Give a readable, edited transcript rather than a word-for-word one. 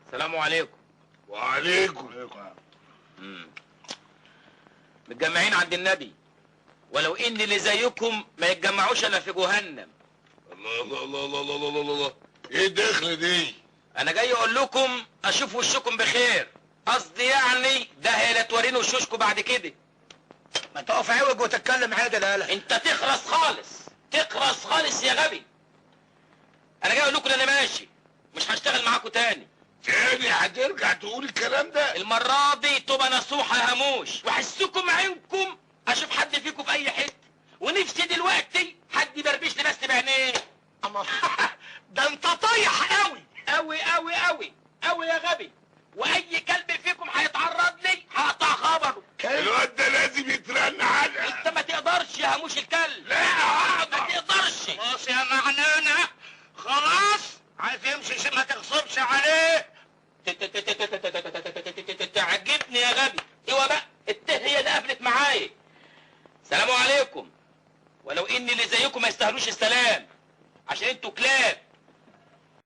السلام عليكم. وعليكم. متجمعين عند النبي، ولو ان اللي زيكم ما يتجمعوش الا في جهنم. الله الله الله الله الله الله الله، ايه الدخله دي؟ انا جاي اقول لكم اشوف وشكم بخير، قصدي يعني ده هي لا توريني وشوشكم بعد كده. ما تقف عوج وتتكلم عادل. يالا انت تخرس خالص، تخرس خالص يا غبي. انا جاي اقول لكم انا ماشي، مش هشتغل معاكم تاني. تاني هترجع تقول الكلام ده؟ المرة دي تبقى نصوحة هموش، واحسكم عينكم اشوف حد فيكم في اي حتة، ونفسي دلوقتي حد يبربش لي بس بعينيه. اما ده انت طايح قوي قوي قوي قوي قوي يا غبي، واي كلب فيكم هيتعرض لي هقطع خبره. الواد ده لازم يترن علقه. انت ما تقدرش يا هموش الكلب. لا ما تقدرش. خلاص يا معنانة، خلاص عايز يمشي ما تغصبش عليه. تعجبني يا غبي. ايوه بقى التهية اللي قفلت معايا. سلام عليكم. ولو ان اللي زيكم ما يستاهلوش السلام، عشان انتوا كلاب